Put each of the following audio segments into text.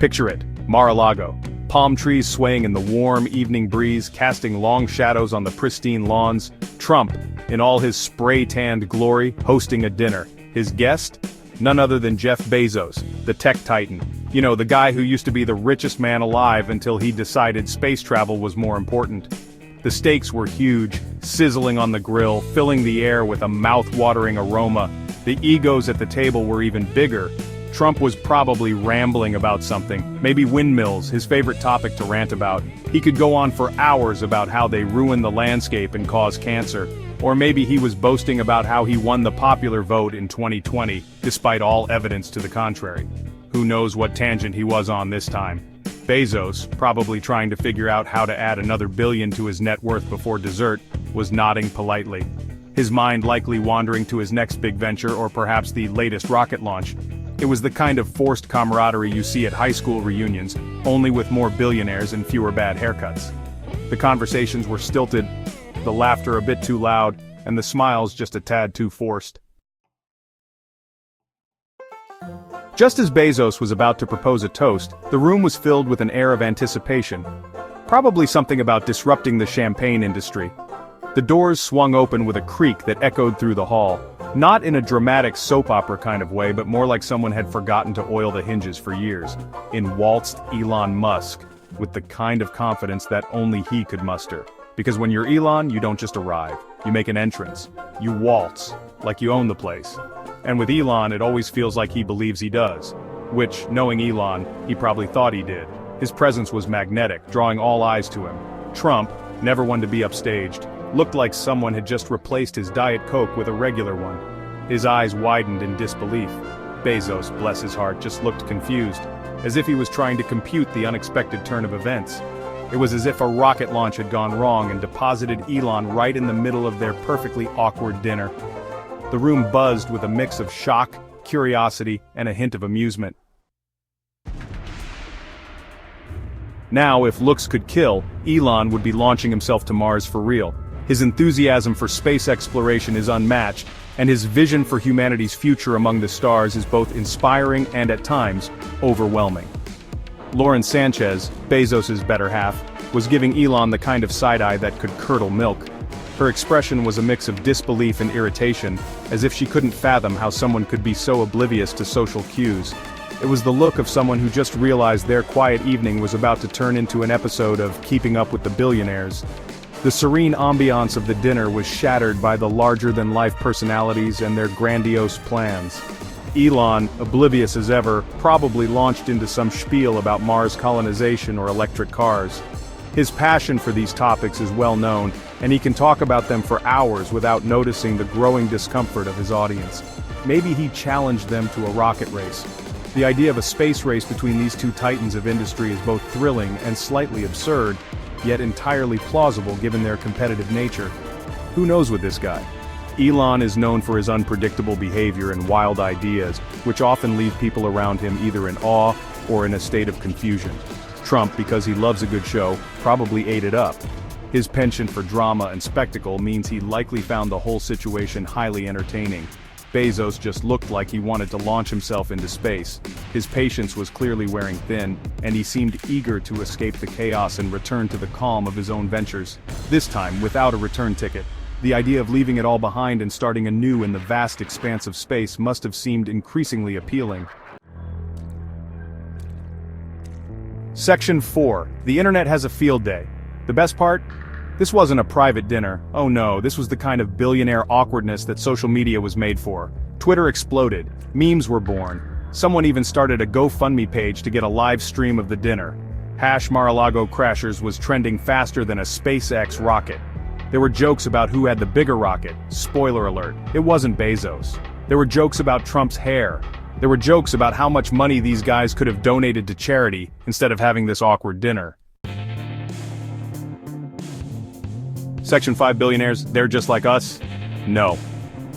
Picture it, Mar-a-Lago. Palm trees swaying in the warm evening breeze, casting long shadows on the pristine lawns. Trump, in all his spray-tanned glory, hosting a dinner. His guest? None other than Jeff Bezos, the tech titan. You know, the guy who used to be the richest man alive until he decided space travel was more important. The steaks were huge, sizzling on the grill, filling the air with a mouth-watering aroma. The egos at the table were even bigger. Trump was probably rambling about something, maybe windmills, his favorite topic to rant about. He could go on for hours about how they ruin the landscape and cause cancer. Or maybe he was boasting about how he won the popular vote in 2020, despite all evidence to the contrary. Who knows what tangent he was on this time. Bezos, probably trying to figure out how to add another billion to his net worth before dessert, was nodding politely. His mind likely wandering to his next big venture or perhaps the latest rocket launch. It was the kind of forced camaraderie you see at high school reunions, only with more billionaires and fewer bad haircuts. The conversations were stilted, the laughter a bit too loud, and the smiles just a tad too forced. Just as Bezos was about to propose a toast, the room was filled with an air of anticipation. Probably something about disrupting the champagne industry. The doors swung open with a creak that echoed through the hall. Not in a dramatic soap opera kind of way, but more like someone had forgotten to oil the hinges for years. In waltzed Elon Musk, with the kind of confidence that only he could muster. Because when you're Elon, you don't just arrive, you make an entrance. You waltz, like you own the place. And with Elon, it always feels like he believes he does. Which, knowing Elon, he probably thought he did. His presence was magnetic, drawing all eyes to him. Trump, never one to be upstaged, looked like someone had just replaced his Diet Coke with a regular one. His eyes widened in disbelief. Bezos, bless his heart, just looked confused, as if he was trying to compute the unexpected turn of events. It was as if a rocket launch had gone wrong and deposited Elon right in the middle of their perfectly awkward dinner. The room buzzed with a mix of shock, curiosity, and a hint of amusement. Now, if looks could kill, Elon would be launching himself to Mars for real. His enthusiasm for space exploration is unmatched, and his vision for humanity's future among the stars is both inspiring and, at times, overwhelming. Lauren Sanchez, Bezos's better half, was giving Elon the kind of side-eye that could curdle milk. Her expression was a mix of disbelief and irritation, as if she couldn't fathom how someone could be so oblivious to social cues. It was the look of someone who just realized their quiet evening was about to turn into an episode of Keeping Up with the Billionaires. The serene ambiance of the dinner was shattered by the larger-than-life personalities and their grandiose plans. Elon, oblivious as ever, probably launched into some spiel about Mars colonization or electric cars. His passion for these topics is well known, and he can talk about them for hours without noticing the growing discomfort of his audience. Maybe he challenged them to a rocket race. The idea of a space race between these two titans of industry is both thrilling and slightly absurd, yet entirely plausible given their competitive nature. Who knows with this guy? Elon is known for his unpredictable behavior and wild ideas, which often leave people around him either in awe or in a state of confusion. Trump, because he loves a good show, probably ate it up. His penchant for drama and spectacle means he likely found the whole situation highly entertaining. Bezos just looked like he wanted to launch himself into space. His patience was clearly wearing thin, and he seemed eager to escape the chaos and return to the calm of his own ventures. This time, without a return ticket. The idea of leaving it all behind and starting anew in the vast expanse of space must have seemed increasingly appealing. Section 4. The internet has a field day. The best part? This wasn't a private dinner. Oh no, this was the kind of billionaire awkwardness that social media was made for. Twitter exploded. Memes were born. Someone even started a GoFundMe page to get a live stream of the dinner. #Mar-a-Lago Crashers was trending faster than a SpaceX rocket. There were jokes about who had the bigger rocket. Spoiler alert, it wasn't Bezos. There were jokes about Trump's hair. There were jokes about how much money these guys could have donated to charity instead of having this awkward dinner. Section 5 billionaires, they're just like us? No.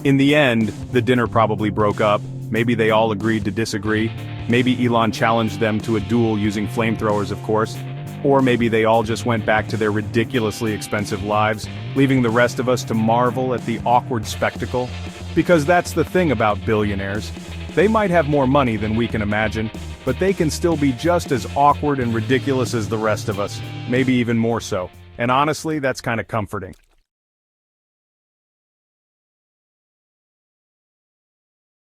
In the end, the dinner probably broke up. Maybe they all agreed to disagree. Maybe Elon challenged them to a duel using flamethrowers, of course. Or maybe they all just went back to their ridiculously expensive lives, leaving the rest of us to marvel at the awkward spectacle. Because that's the thing about billionaires. They might have more money than we can imagine, but they can still be just as awkward and ridiculous as the rest of us, maybe even more so. And honestly, that's kind of comforting.